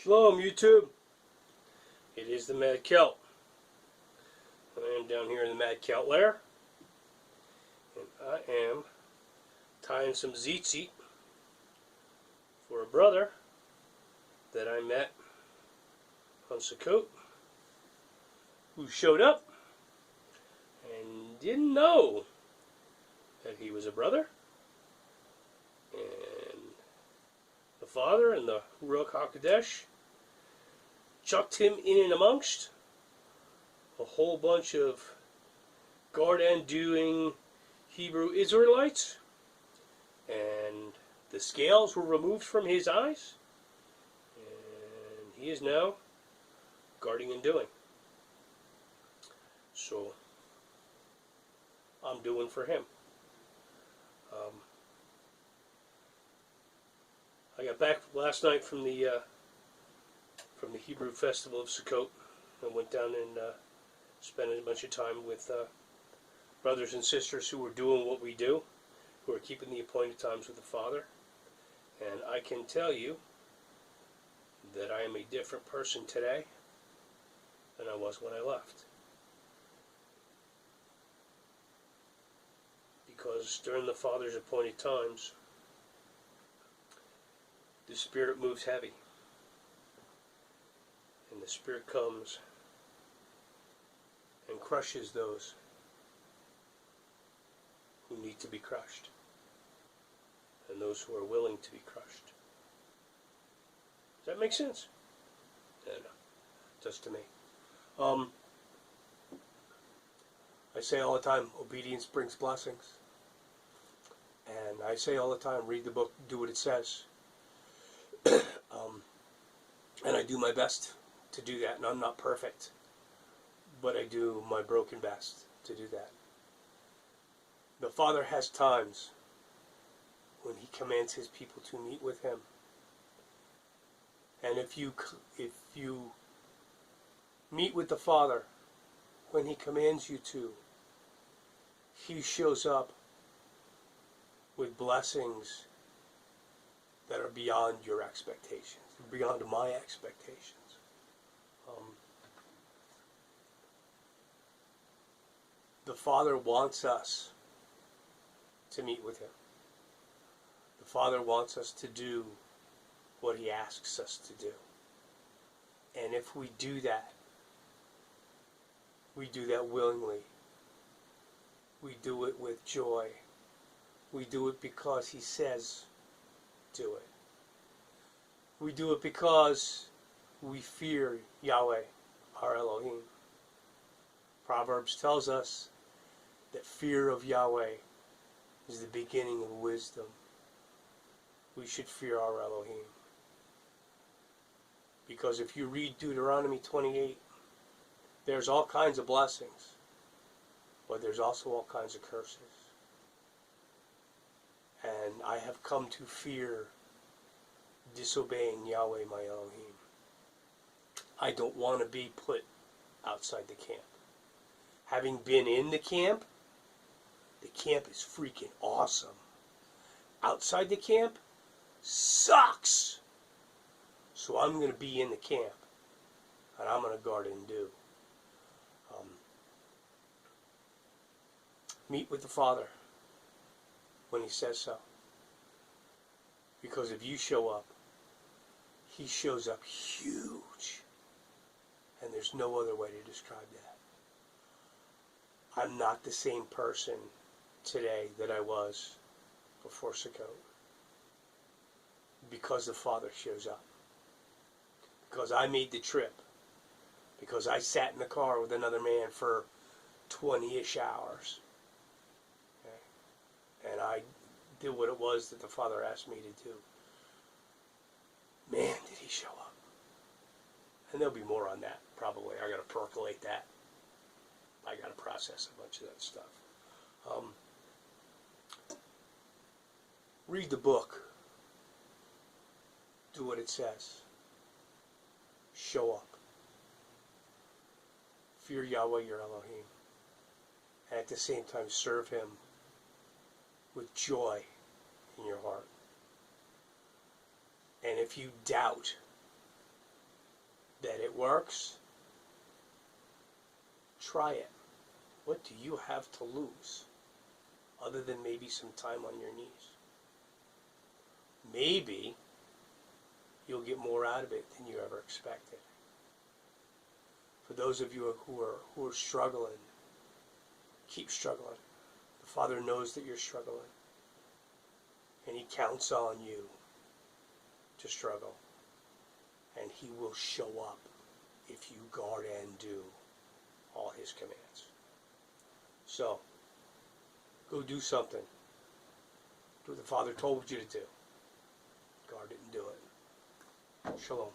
Shalom, YouTube. It is the Mad Celt. I am down here in the Mad Celt lair, and I am tying some tzitzit for a brother that I met on Sukkot, who showed up and didn't know that he was a brother, and the Father and the Ruach HaKodesh chucked him in and amongst a whole bunch of guard-and-doing Hebrew Israelites, and the scales were removed from his eyes, and he is now guarding and doing. So I'm doing for him. I got back last night from the Hebrew festival of Sukkot, and went down and spent a bunch of time with brothers and sisters who were doing what we do, who are keeping the appointed times with the Father. And I can tell you that I am a different person today than I was when I left. Because during the Father's appointed times, the Spirit moves heavy. And the Spirit comes and crushes those who need to be crushed, and those who are willing to be crushed. Does that make sense? No, it does to me. I say all the time, obedience brings blessings. And I say all the time, read the book, do what it says. And I do my best to do that, and I'm not perfect, but I do my broken best to do that. The Father has times when He commands His people to meet with Him, and if you meet with the Father when He commands you to, He shows up with blessings that are beyond your expectations, beyond my expectations. The Father wants us to meet with Him. The Father wants us to do what He asks us to do. And if we do that willingly. We do it with joy. We do it because He says do it. We do it because we fear Yahweh, our Elohim. Proverbs tells us that fear of Yahweh is the beginning of wisdom. We should fear our Elohim. Because if you read Deuteronomy 28, there's all kinds of blessings, but there's also all kinds of curses. And I have come to fear disobeying Yahweh, my Elohim. I don't want to be put outside the camp. Having been in the camp is freaking awesome. Outside the camp sucks. So I'm going to be in the camp, and I'm going to guard and do. Meet with the Father when He says so. Because if you show up, He shows up huge. And there's no other way to describe that. I'm not the same person today that I was before Sukkot. Because the Father shows up. Because I made the trip. Because I sat in the car with another man for 20-ish hours. Okay? And I did what it was that the Father asked me to do. Man, did He show up. And there'll be more on that, probably. I got to percolate that. I got to process a bunch of that stuff. Read the book. Do what it says. Show up. Fear Yahweh, your Elohim. And at the same time, serve Him with joy in your heart. And if you doubt that it works, try it. What do you have to lose other than maybe some time on your knees? Maybe you'll get more out of it than you ever expected. For those of you who are struggling, keep struggling. The Father knows that you're struggling, and He counts on you to struggle, and He will show up if you guard and do all His commands. So, go do something. Do what the Father told you to do. Guard it and do it. Shalom.